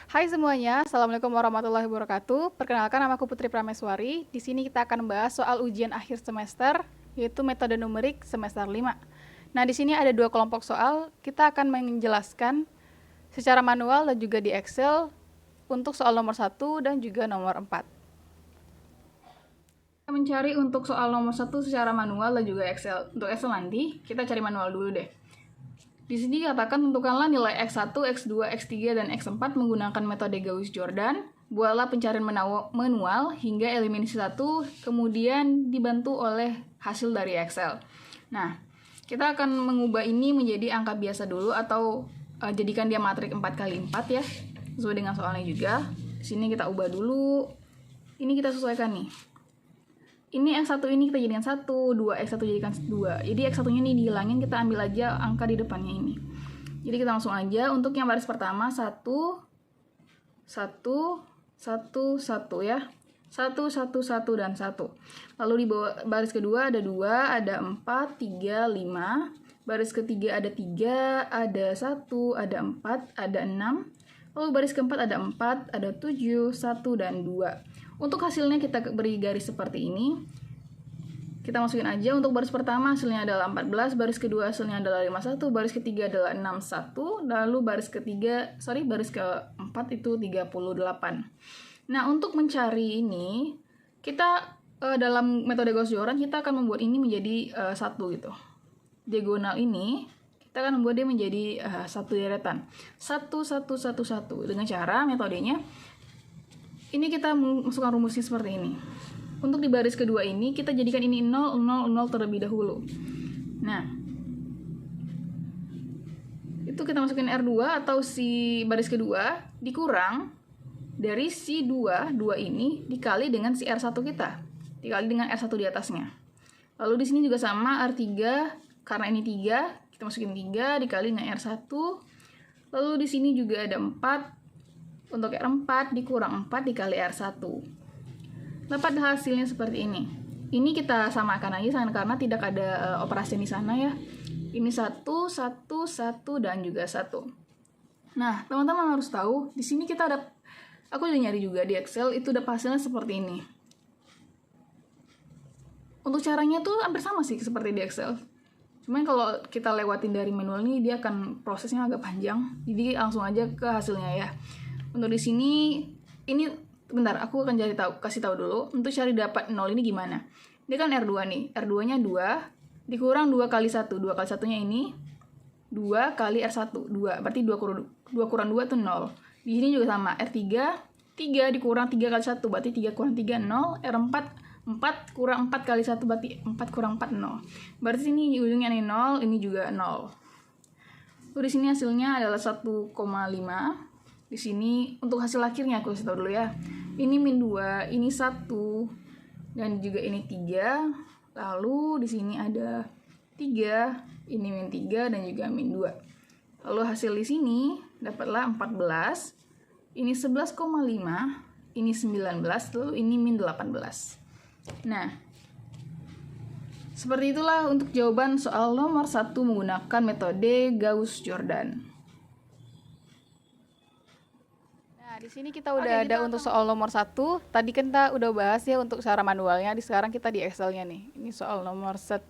Hai semuanya, Assalamualaikum warahmatullahi wabarakatuh. Perkenalkan, nama aku Putri Prameswari. Di sini kita akan membahas soal ujian akhir semester, yaitu metode numerik semester 5. Nah, di sini ada dua kelompok soal. Kita akan menjelaskan secara manual dan juga di Excel untuk soal nomor 1 dan juga nomor 4. Kita mencari untuk soal nomor 1 secara manual dan juga Excel. Untuk Excel nanti, kita cari manual dulu deh. Di sini dikatakan tentukanlah nilai X1, X2, X3, dan X4 menggunakan metode Gauss-Jordan. Buatlah pencarian manual hingga eliminasi 1, kemudian dibantu oleh hasil dari Excel. Nah, kita akan mengubah ini menjadi angka biasa dulu atau jadikan dia matrik 4x4 ya, sesuai dengan soalnya juga. Di sini kita ubah dulu. Ini kita sesuaikan nih. Ini X1 ini kita jadikan 1, 2 X1 jadikan 2. Jadi X1-nya ini dihilangin, kita ambil aja angka di depannya ini. Jadi kita langsung aja untuk yang baris pertama 1 1 1 1 ya. 1 1 1 dan 1. Lalu di bawah baris kedua ada 2, ada 4, 3, 5. Baris ketiga ada 3, ada 1, ada 4, ada 6. Lalu baris keempat ada 4, ada 7, 1 dan 2. Untuk hasilnya kita beri garis seperti ini. Kita masukin aja untuk baris pertama hasilnya adalah 14, baris kedua hasilnya adalah 51, baris ketiga adalah 61, lalu baris keempat itu 38. Nah, untuk mencari ini, kita dalam metode Gauss-Jordan kita akan membuat ini menjadi satu gitu. Diagonal ini kita akan membuat dia menjadi satu deretan. 1 1 1 1 dengan cara metodenya ini kita masukkan rumusnya seperti ini. Untuk di baris kedua ini, kita jadikan ini 0, 0, 0 terlebih dahulu. Nah, itu kita masukin R2 atau si baris kedua, dikurang dari si 2 ini dikali dengan si R1 kita. Dikali dengan R1 di atasnya. Lalu di sini juga sama, R3, karena ini 3, kita masukin 3 dikali dengan R1. Lalu di sini juga ada 4. Untuk R4 dikurang 4 dikali R1. Dapat hasilnya seperti ini. Ini kita samakan aja karena tidak ada operasi di sana ya. Ini 1, 1, 1, dan juga 1. Nah, teman-teman harus tahu, di sini kita ada, aku udah nyari juga di Excel, itu udah hasilnya seperti ini. Untuk caranya tuh hampir sama sih seperti di Excel. Cuman kalau kita lewatin dari manual ini, dia akan prosesnya agak panjang. Jadi langsung aja ke hasilnya ya. Untuk di sini, ini bentar, aku akan kasih tahu dulu. Untuk cari dapat 0 ini gimana? Ini kan R2 nih. R2-nya 2, dikurang 2 kali 1. 2 kali 1-nya ini, 2 kali R1. 2, berarti 2 kurang 2 itu 0. Di sini juga sama. R3, 3 dikurang 3 kali 1, berarti 3 kurang 3, 0. R4, 4 kurang 4 kali 1, berarti 4 kurang 4, 0. Berarti sini ujungnya ini 0, ini juga 0. Lalu di sini hasilnya adalah 1,5. Di sini untuk hasil akhirnya aku kasih tahu dulu ya. Ini min 2, ini 1, dan juga ini 3. Lalu di sini ada 3, ini min 3 dan juga min 2. Lalu hasil di sini dapatlah 14. Ini 11,5, ini 19, lalu ini min 18. Nah, seperti itulah untuk jawaban soal nomor 1 menggunakan metode Gauss-Jordan. Di sini kita udah ada untuk soal nomor 1. Tadi kita udah bahas ya untuk cara manualnya. Sekarang kita di Excel-nya nih. Ini soal nomor 1.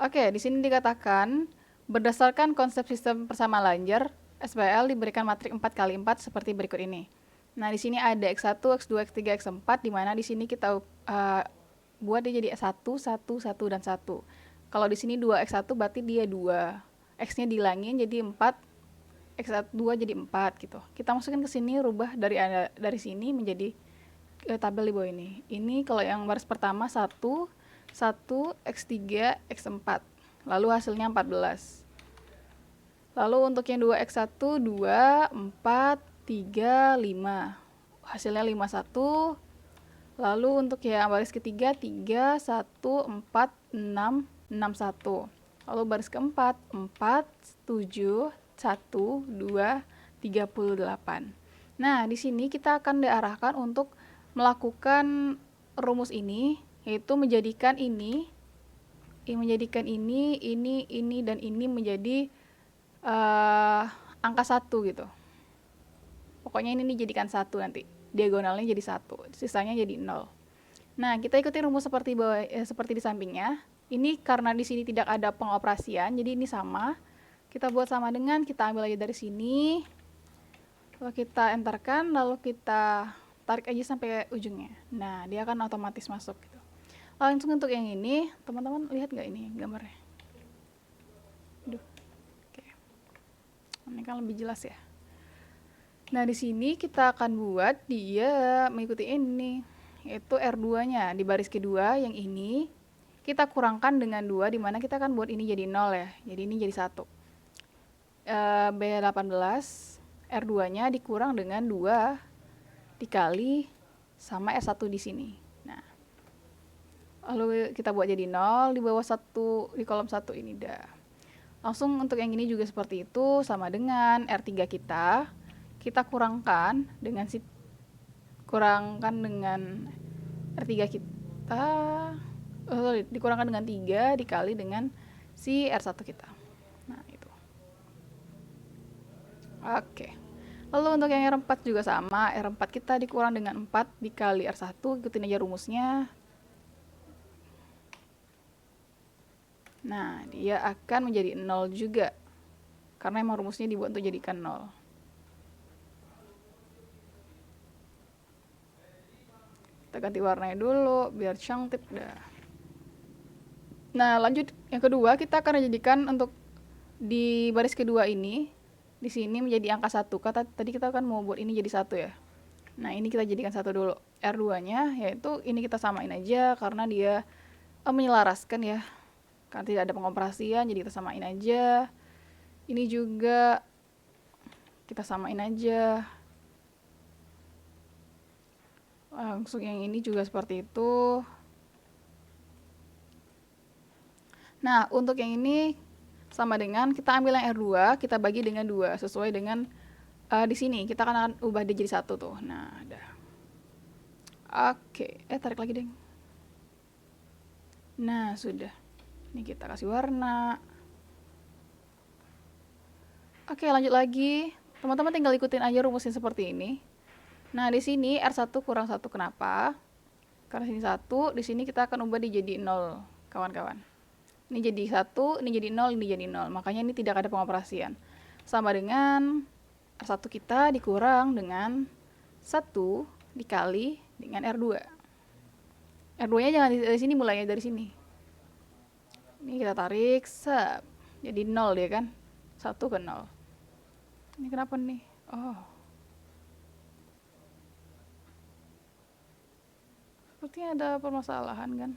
Oke, di sini dikatakan berdasarkan konsep sistem persamaan Langer, SPL diberikan matrik 4x4 seperti berikut ini. Nah, di sini ada X1, X2, X3, X4 di mana di sini kita buat dia jadi 1, 1, 1 dan 1. Kalau di sini 2X1 berarti dia 2. X-nya dihilangin jadi 4. X2 jadi 4 gitu. Kita masukin ke sini, rubah dari sini menjadi tabel di bawah ini. Ini kalau yang baris pertama 1, 1, X3, X4. Lalu hasilnya 14. Lalu untuk yang 2X1, 2, 4, 3, 5. Hasilnya 51. Lalu untuk yang baris ketiga 3, 1, 4, 6, 6, 1. Lalu baris keempat 4, 7, 1, 2, 38. Nah, di sini kita akan diarahkan untuk melakukan rumus ini, yaitu menjadikan ini, ini, dan ini menjadi angka 1 gitu. Pokoknya ini dijadikan 1 nanti. Diagonalnya jadi 1, sisanya jadi 0. Nah, kita ikuti rumus seperti seperti di sampingnya. Ini karena di sini tidak ada pengoperasian, jadi ini sama. Kita buat sama dengan, kita ambil aja dari sini. Lalu kita enterkan, lalu kita tarik aja sampai ujungnya. Nah, dia akan otomatis masuk gitu. Langsung untuk yang ini, teman-teman lihat nggak ini gambarnya? Aduh. Oke. Ini kan lebih jelas ya. Nah, di sini kita akan buat dia mengikuti ini, yaitu R2-nya di baris kedua yang ini kita kurangkan dengan 2, dimana kita akan buat ini jadi 0 ya. Jadi ini jadi 1. B18 R2-nya dikurang dengan 2 dikali sama R1 di sini. Nah, lalu kita buat jadi 0 di bawah 1 di kolom 1 ini dah. Langsung untuk yang ini juga seperti itu, sama dengan R3 kita kurangkan dengan R3 kita dikurangkan dengan 3 dikali dengan si R1 kita. Nah, itu. Oke. Lalu untuk yang R4 juga sama, R4 kita dikurang dengan 4 dikali R1, ikutin aja rumusnya. Nah, dia akan menjadi 0 juga. Karena emang rumusnya dibuat untuk jadikan 0. Kita ganti warnanya dulu, biar cantik dah. Nah, lanjut yang kedua, kita akan jadikan untuk di baris kedua ini, di sini menjadi angka 1. Tadi kita kan mau buat ini jadi 1 ya. Nah, ini kita jadikan 1 dulu. R2-nya, yaitu ini kita samain aja, karena dia menyelaraskan ya. Karena tidak ada pengoperasian, jadi kita samain aja. Ini juga kita samain aja. Langsung yang ini juga seperti itu. Nah, untuk yang ini sama dengan kita ambil yang R2, kita bagi dengan 2 sesuai dengan di sini. Kita akan ubah dia jadi 1 tuh. Nah, dah. Oke, tarik lagi, Deng. Nah, sudah. Ini kita kasih warna. Oke, lanjut lagi. Teman-teman tinggal ikutin aja rumusnya seperti ini. Nah, di sini R1 kurang 1 kenapa? Karena sini 1, di sini kita akan ubah dia jadi 0, kawan-kawan. Ini jadi 1, ini jadi 0, ini jadi 0. Makanya ini tidak ada pengoperasian. Sama dengan R1 kita dikurang dengan 1 dikali dengan R2. R2-nya jangan dari sini, mulainya dari sini. Ini kita tarik, sep. Jadi 0 dia kan. 1 ke 0. Ini kenapa nih? Oh. Sepertinya ada permasalahan kan?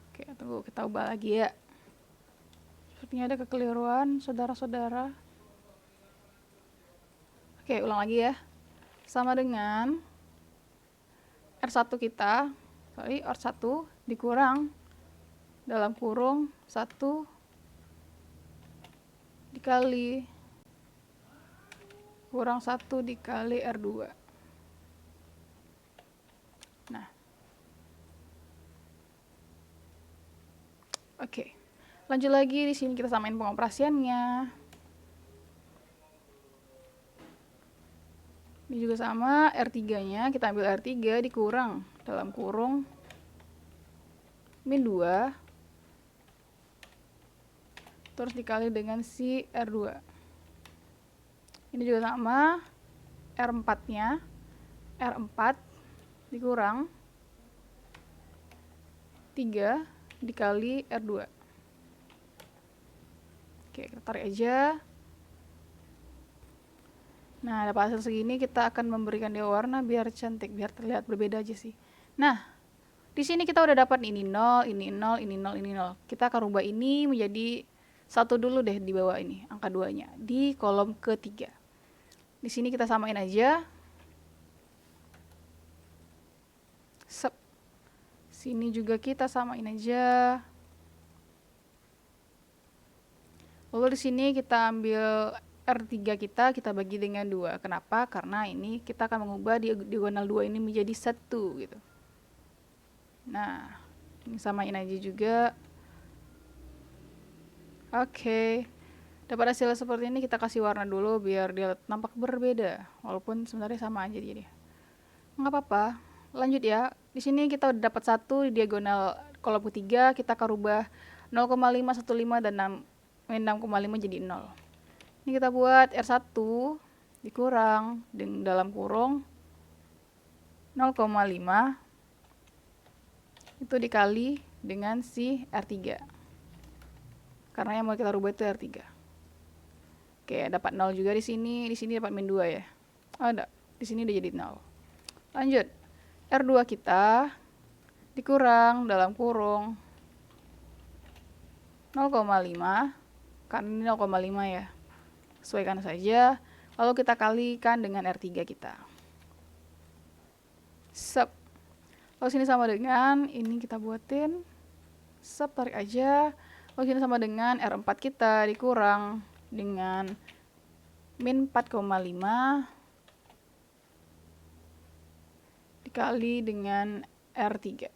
Oke, tunggu kita ubah lagi ya. Sepertinya ada kekeliruan, saudara-saudara. Oke, ulang lagi ya. Sama dengan R1 kita, R1 dikurang dalam kurung 1 dikali kurang 1 dikali R2. Nah. Oke. Lanjut lagi, di sini kita samain pengoperasiannya. Ini juga sama, R3-nya kita ambil R3 dikurang dalam kurung min 2 terus dikali dengan si R2. Ini juga sama, R4-nya R4 dikurang 3 dikali R2. Oke, kita tarik aja. Nah, dapat hasil segini, kita akan memberikan dia warna biar cantik, biar terlihat berbeda aja sih. Nah, di sini kita udah dapat ini 0, ini 0, ini 0, ini 0. Kita akan rubah ini menjadi 1 dulu deh di bawah ini, angka 2-nya, di kolom ketiga. Di sini kita samain aja. Sep. Sini juga kita samain aja. Lalu di sini kita ambil R3 kita bagi dengan 2. Kenapa? Karena ini kita akan mengubah diagonal 2 ini menjadi 1 gitu. Nah, ini samain aja juga. Oke. Dapat hasil seperti ini, kita kasih warna dulu biar dia nampak berbeda. Walaupun sebenarnya sama aja jadi. Nggak apa-apa. Lanjut ya. Di sini kita udah dapat 1 di diagonal kolom ketiga, kita akan rubah 0,515 dan 6,5 jadi 0. Ini kita buat R1 dikurang dalam kurung 0,5 itu dikali dengan si R3. Karena yang mau kita rubah itu R3. Oke, dapat 0 juga di sini dapat min 2 ya. Oh, enggak. Di sini udah jadi 0. Lanjut. R2 kita dikurang dalam kurung 0,5 karena ini 0,5 ya. Sesuaikan saja. Lalu kita kalikan dengan R3 kita. Sub. Lalu sini sama dengan ini kita buatin. Sub, tarik aja. Lalu sini sama dengan R4 kita dikurang dengan min 4,5 dikali dengan R3.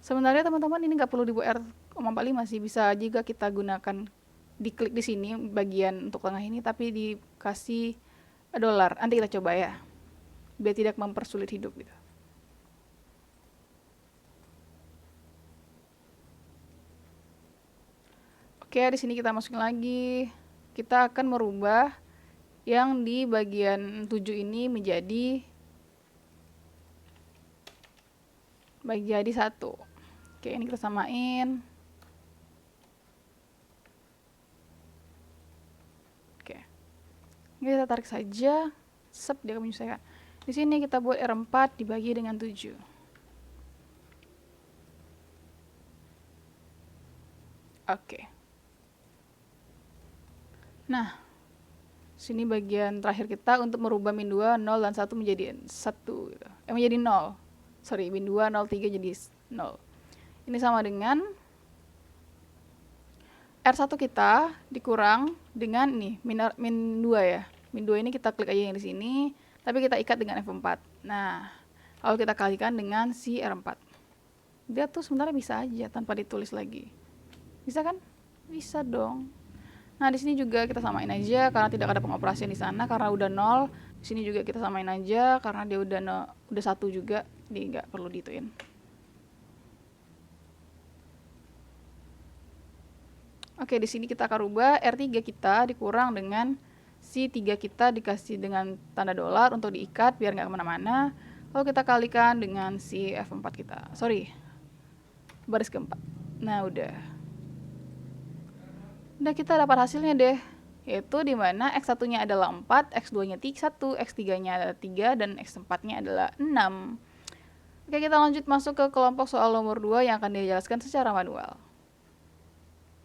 Sebenarnya teman-teman ini nggak perlu dibuat R,45 sih, bisa juga kita gunakan diklik di sini bagian untuk tengah ini tapi dikasih dolar. Nanti kita coba ya, biar tidak mempersulit hidup gitu. Oke, di sini kita masukin lagi. Kita akan merubah yang di bagian 7 ini menjadi 1. Oke, ini kita samain. Oke. Ini kita tarik saja. Sep, dia akan menyelesaikan. Di sini kita buat R4 dibagi dengan 7. Oke. Nah, sini bagian terakhir kita untuk merubah min 2, 0, dan 1 menjadi 1 gitu. Menjadi 0. Sorry, min 2, 0, 3 jadi 0. Ini sama dengan R1 kita dikurang dengan nih, min 2 ya. Min 2 ini kita klik aja yang di sini, tapi kita ikat dengan F4. Nah, lalu kita kalikan dengan si R4. Dia tuh sebenarnya bisa aja tanpa ditulis lagi. Bisa kan? Bisa dong. Nah, di sini juga kita samain aja karena tidak ada pengoperasian di sana karena udah 0. Di sini juga kita samain aja karena dia udah 1 juga, jadi nggak perlu dituin. Oke, di sini kita akan rubah R3 kita dikurang dengan si 3 kita dikasih dengan tanda dolar untuk diikat biar nggak kemana-mana. Lalu kita kalikan dengan si F4 kita. Sorry, baris keempat. Nah, udah kita dapat hasilnya deh, yaitu dimana X1-nya adalah 4, X2-nya 1, X3-nya adalah 3, dan X4-nya adalah 6. Oke, kita lanjut masuk ke kelompok soal nomor 2 yang akan dijelaskan secara manual.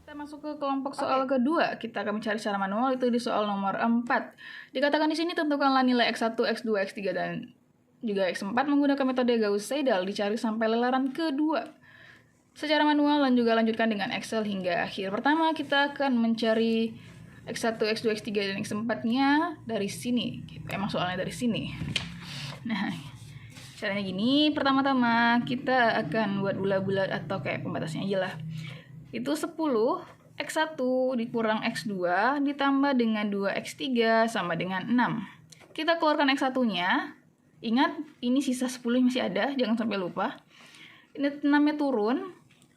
Kita masuk ke kelompok soal kedua, kita akan mencari secara manual, itu di soal nomor 4. Dikatakan di sini tentukanlah nilai X1, X2, X3, dan juga X4 menggunakan metode Gauss-Seidel, dicari sampai lelaran kedua. Secara manual dan juga lanjutkan dengan Excel hingga akhir. Pertama kita akan mencari X1, X2, X3, dan X4-nya dari sini. Emang soalnya dari sini. Nah, caranya gini. Pertama-tama kita akan buat bulat-bulat atau kayak pembatasnya aja lah. Itu 10 X1 dikurang X2 ditambah dengan 2X3 sama dengan 6. Kita keluarkan X1-nya. Ingat, ini sisa 10 masih ada, jangan sampai lupa. Ini 6-nya turun.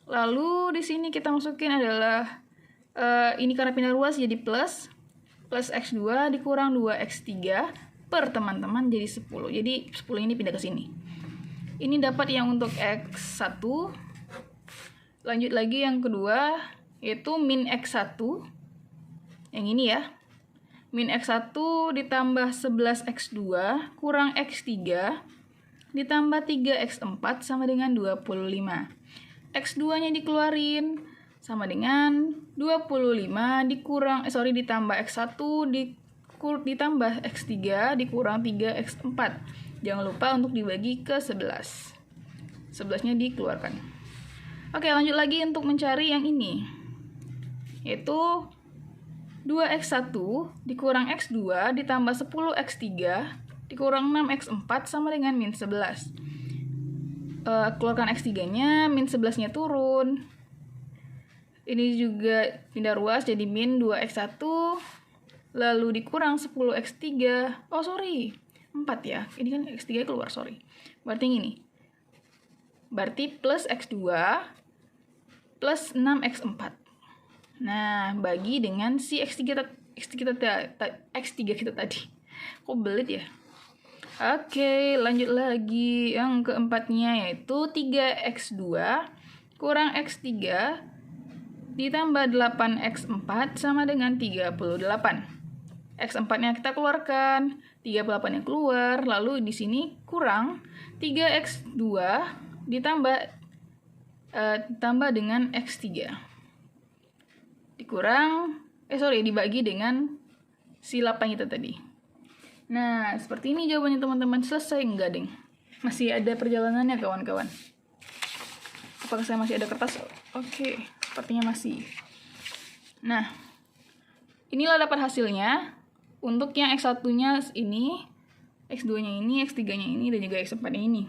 Lalu di sini kita masukin adalah ini karena pindah ruas jadi plus X2 dikurang 2X3 per teman-teman jadi 10. Jadi 10 ini pindah ke sini. Ini dapat yang untuk X1. Lanjut lagi yang kedua yaitu min X1. Yang ini ya. Min X1 ditambah 11X2 kurang X3 ditambah 3X4 sama dengan 25. X2-nya dikeluarin sama dengan 25 ditambah X1 ditambah X3 dikurang 3X4. Jangan lupa untuk dibagi ke 11. 11-nya dikeluarkan. Oke, lanjut lagi untuk mencari yang ini. Yaitu 2X1 dikurang X2 ditambah 10X3 dikurang 6X4 sama dengan min 11. Keluarkan X3-nya, min 11-nya turun. Ini juga pindah ruas jadi min 2x1, lalu dikurang 10x3. Oh, sorry. 4 ya. Ini kan x3 keluar, sorry. Berarti ini. Berarti plus x2 plus 6x4. Nah, bagi dengan si x3 kita tadi. Kok belit ya? Oke, lanjut lagi. Yang keempatnya yaitu 3x2 kurang x3 ditambah 8x4 sama dengan 38. X4-nya kita keluarkan, 38-nya keluar, lalu di sini kurang 3x2 ditambah dengan x3. Dibagi dengan si 8 itu tadi. Nah, seperti ini jawabannya teman-teman. Selesai enggak, Ding? Masih ada perjalanannya, kawan-kawan. Apakah saya masih ada kertas? Oke. Sepertinya masih. Nah, inilah dapat hasilnya. Untuk yang X1-nya ini, X2-nya ini, X3-nya ini, dan juga X4-nya ini.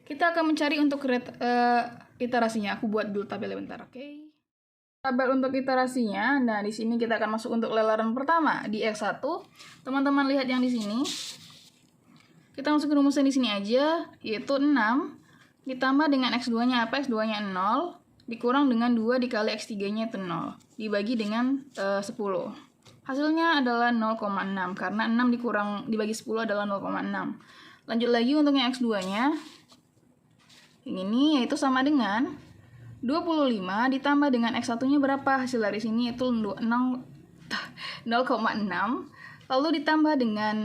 Kita akan mencari untuk iterasinya. Aku buat dulu tabelnya bentar, oke? Tabel untuk iterasinya. Nah, di sini kita akan masuk untuk lelaran pertama di X1. Teman-teman lihat yang di sini. Kita masuk ke rumusnya di sini aja, yaitu 6 ditambah dengan X2-nya apa? X2-nya 0. Dikurang dengan 2 dikali X3-nya itu 0. Dibagi dengan 10. Hasilnya adalah 0,6. Karena 6 dibagi 10 adalah 0,6. Lanjut lagi untuk yang X2-nya. Yang ini yaitu sama dengan 25 ditambah dengan X1-nya berapa? Hasil dari sini itu 0,6. Lalu ditambah dengan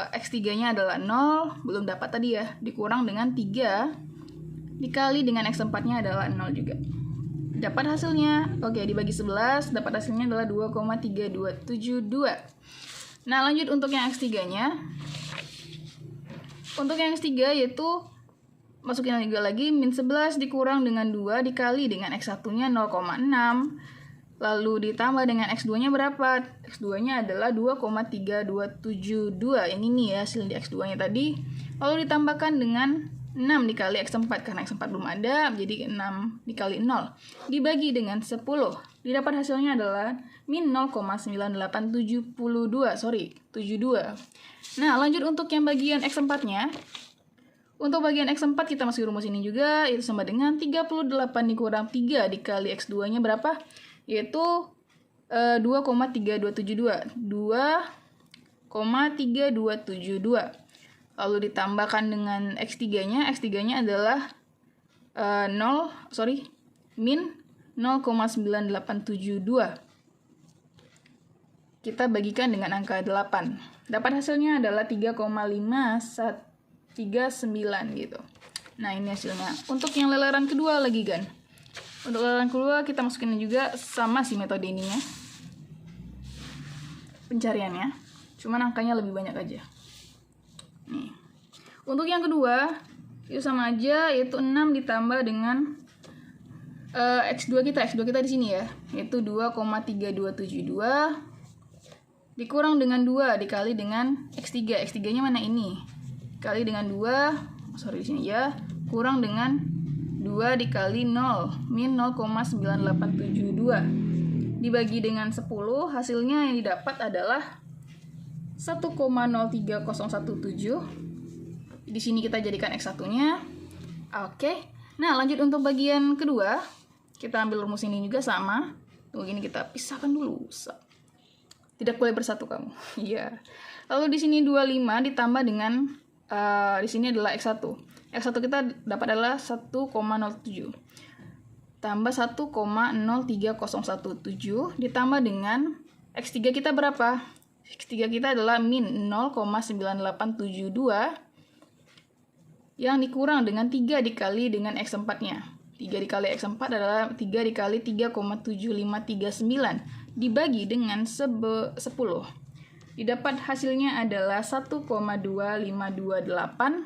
X3-nya adalah 0. Belum dapat tadi ya. Dikurang dengan 3. Dikali dengan X4-nya adalah 0 juga. Dapat hasilnya, oke, dibagi 11, dapat hasilnya adalah 2,3272. Nah, lanjut untuk yang X3-nya. Untuk yang X3 yaitu, masukin lagi, min 11 dikurang dengan 2 dikali dengan X1-nya 0,6. Lalu ditambah dengan X2-nya berapa? X2-nya adalah 2,3272. Yang ini ya, hasil di X2-nya tadi. Lalu ditambahkan dengan 6 dikali X4, karena X4 belum ada, jadi 6 dikali 0. Dibagi dengan 10. Didapat hasilnya adalah min 0,9872. Nah, lanjut untuk yang bagian X4-nya. Untuk bagian X4 kita masuk rumus ini juga, yaitu sama dengan 38 dikurang 3 dikali X2-nya berapa? Yaitu 2,3272. 2,3272. Lalu ditambahkan dengan X3-nya. X3-nya adalah min 0,9872. Kita bagikan dengan angka 8. Dapat hasilnya adalah 3,539 gitu. Nah, ini hasilnya. Untuk yang lelaran kedua lagi, Gan. Untuk lelaran kedua kita masukin juga sama sih metode ininya. Pencariannya. Cuman angkanya lebih banyak aja. Nih. Untuk yang kedua, itu sama aja, yaitu 6 ditambah dengan X2 kita di sini ya, yaitu 2,3272 dikurang dengan 2 dikali dengan X3. X3-nya mana ini? Dikali dengan 2, di sini ya, kurang dengan 2 dikali 0, min 0,9872. Dibagi dengan 10, hasilnya yang didapat adalah 1,03017. Di sini kita jadikan X1-nya. Oke. Nah, lanjut untuk bagian kedua. Kita ambil rumus ini juga sama. Tunggu, gini kita pisahkan dulu. Tidak boleh bersatu kamu. Iya. Lalu di sini 25 ditambah dengan di sini adalah X1. X1 kita dapat adalah 1,07. Tambah 1,03017 ditambah dengan X3 kita berapa? X3 kita adalah min 0,9872 yang dikurang dengan 3 dikali dengan X4-nya. 3 dikali X4 adalah 3 dikali 3,7539 dibagi dengan 10. Didapat hasilnya adalah 1,2528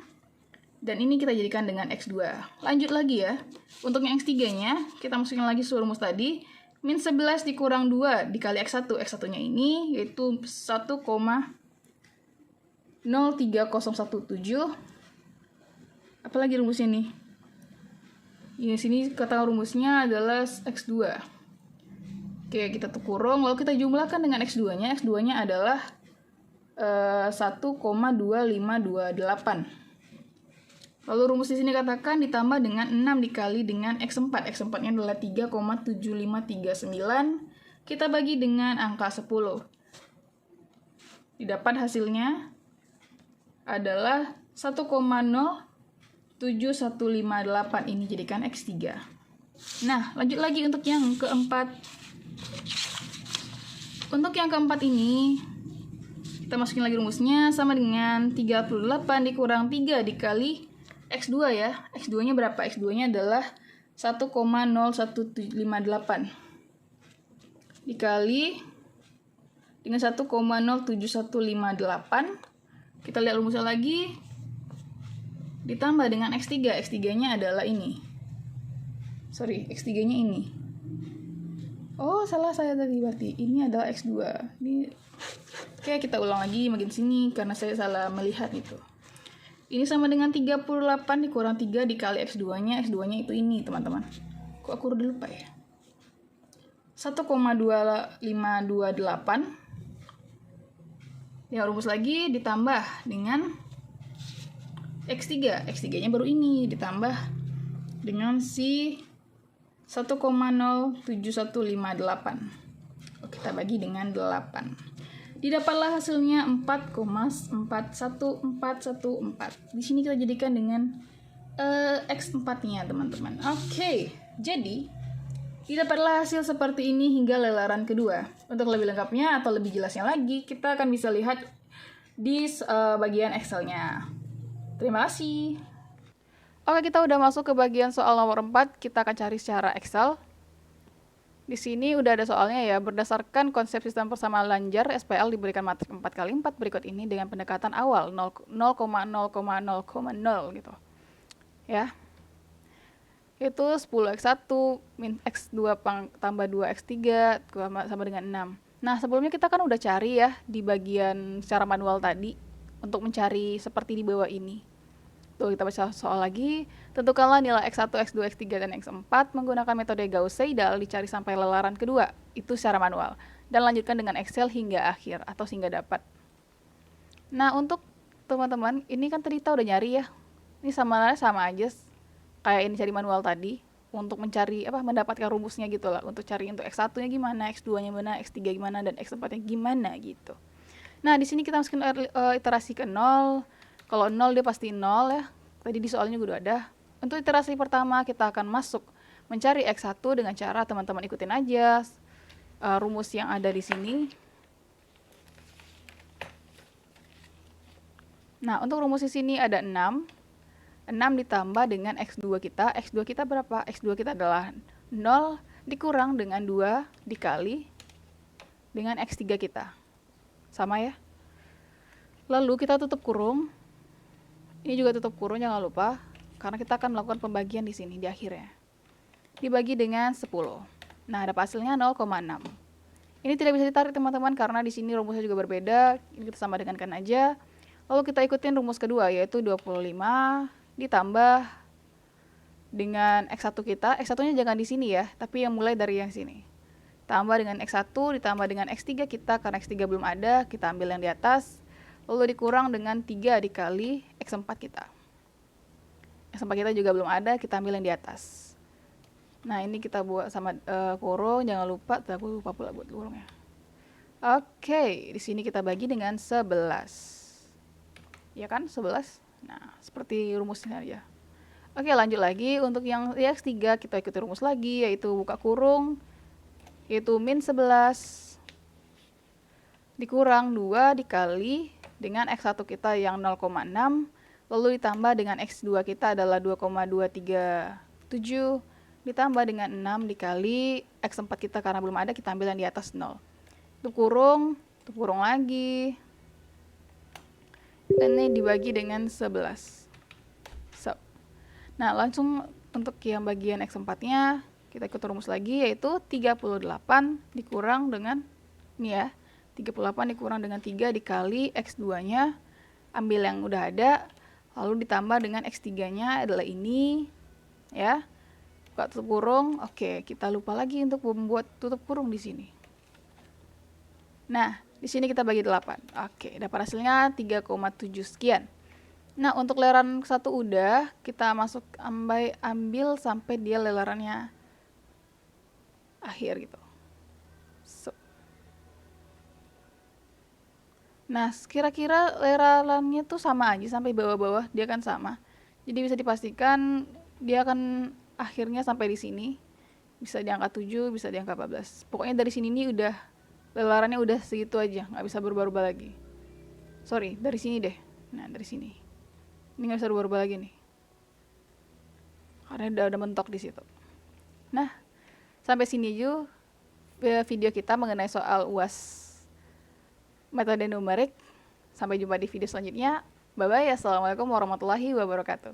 dan ini kita jadikan dengan X2. Lanjut lagi ya. Untuk yang X3-nya kita masukin lagi rumus tadi. Min 11 dikurang 2 dikali X1. X1-nya ini yaitu 1,03017. Apalagi rumusnya nih? Di sini kata rumusnya adalah X2. Oke, kita tutup kurung, lalu kita jumlahkan dengan X2-nya. X2-nya adalah 1,2528. Lalu rumus di sini katakan ditambah dengan 6 dikali dengan X4. X4-nya adalah 3,7539. Kita bagi dengan angka 10. Didapat hasilnya adalah 1,07158. Ini jadikan X3. Nah, lanjut lagi untuk yang keempat. Untuk yang keempat ini, kita masukin lagi rumusnya sama dengan 38 dikurang 3 dikali X2 ya. X2-nya berapa? X2-nya adalah 1,0158 dikali dengan 1,07158. Kita lihat rumusnya lagi. Ditambah dengan X3. X3-nya adalah ini. Sorry, X3-nya ini. Oh, salah saya tadi berarti. Ini adalah X2. Ini oke, kita ulang lagi makin sini karena saya salah melihat itu. Ini sama dengan 38 dikurang 3 dikali X2-nya. X2-nya itu ini, teman-teman. Kok aku udah lupa ya? 1,2528. Ya, rumus lagi ditambah dengan X3. X3-nya baru ini ditambah dengan si 1,07158. Kita bagi dengan 8. Didapatlah hasilnya 4,41414. Di sini kita jadikan dengan X4-nya, teman-teman. Oke, jadi didapatlah hasil seperti ini hingga lelaran kedua. Untuk lebih lengkapnya atau lebih jelasnya lagi, kita akan bisa lihat di bagian Excel-nya. Terima kasih. Oke, kita udah masuk ke bagian soal nomor 4. Kita akan cari secara Excel. Di sini udah ada soalnya ya. Berdasarkan konsep sistem persamaan Lanjar, SPL diberikan matrik 4x4 berikut ini dengan pendekatan awal 0,0,0,0 gitu. Ya. Itu 10x1 min x2 tambah 2x3 sama dengan 6. Nah, sebelumnya kita kan udah cari ya di bagian secara manual tadi untuk mencari seperti di bawah ini. Tuh, kita baca soal lagi. Tentukanlah nilai X1, X2, X3, dan X4 menggunakan metode Gauss-Seidel dicari sampai lelaran kedua. Itu secara manual. Dan lanjutkan dengan Excel hingga akhir atau hingga dapat. Nah, untuk teman-teman, ini kan tadi kita udah nyari ya. Ini sama aja kayak ini cari manual tadi. Untuk mencari mendapatkan rumusnya gitu lah. Untuk cari untuk X1-nya gimana, X2-nya gimana, X3 gimana, dan X4-nya gimana gitu. Nah, di sini kita masukin iterasi ke 0. Kalau 0 dia pasti 0 ya. Tadi di soalnya juga udah ada. Untuk iterasi pertama kita akan masuk mencari X1 dengan cara teman-teman ikutin aja rumus yang ada di sini. Nah, untuk rumus di sini ada 6. 6 ditambah dengan X2 kita. X2 kita berapa? X2 kita adalah 0 dikurang dengan 2 dikali dengan X3 kita. Sama ya. Lalu kita tutup kurung. Ini juga tutup kurung, jangan lupa. Karena kita akan melakukan pembagian di sini, di akhirnya. Dibagi dengan 10. Nah, ada hasilnya 0,6. Ini tidak bisa ditarik, teman-teman, karena di sini rumusnya juga berbeda. Ini kita sama dengankan aja. Lalu kita ikutin rumus kedua, yaitu 25 ditambah dengan X1 kita. X1-nya jangan di sini ya, tapi yang mulai dari yang sini. Tambah dengan X1 ditambah dengan X3 kita, karena X3 belum ada, kita ambil yang di atas. Lalu dikurang dengan 3 dikali X4 kita. X4 kita juga belum ada, kita ambil yang di atas. Nah, ini kita buat sama kurung, jangan lupa, aku lupa pula buat kurungnya. Oke, di sini kita bagi dengan 11. Ya kan, 11? Nah, seperti rumusnya aja. Oke, lanjut lagi. Untuk yang X3, kita ikuti rumus lagi, yaitu buka kurung, yaitu min 11 dikurang 2 dikali dengan X1 kita yang 0,6, lalu ditambah dengan X2 kita adalah 2,237, ditambah dengan 6 dikali X4 kita karena belum ada, kita ambil yang di atas 0. Tutup kurung lagi. Dan ini dibagi dengan 11. Nah, langsung untuk yang bagian X4-nya, kita ikut rumus lagi, yaitu 38 dikurang dengan, ini ya, 38 dikurang dengan 3 dikali X2-nya, ambil yang udah ada, lalu ditambah dengan X3-nya adalah ini, ya. buka tutup kurung. Oke, kita lupa lagi untuk membuat tutup kurung di sini. Nah, di sini kita bagi 8. Oke, dapat hasilnya 3,7 sekian. Nah, untuk lelaran 1 udah, kita masuk ambil sampai dia lelarannya akhir gitu. Nah, kira-kira lelarannya tuh sama aja sampai bawah-bawah, dia kan sama. Jadi bisa dipastikan dia akan akhirnya sampai di sini. Bisa di angka 7, bisa di angka 14. Pokoknya dari sini nih udah lelarannya udah segitu aja, nggak bisa berubah-ubah lagi. Sorry, dari sini deh. Nah, dari sini. Ini nggak bisa berubah-ubah lagi nih. Karena udah mentok di situ. Nah, sampai sini aja video kita mengenai soal UAS metode numerik. Sampai jumpa di video selanjutnya. Bye-bye. Assalamualaikum warahmatullahi wabarakatuh.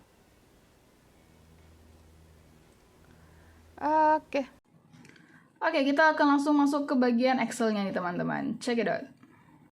Oke, kita akan langsung masuk ke bagian Excel-nya nih teman-teman. Check it out.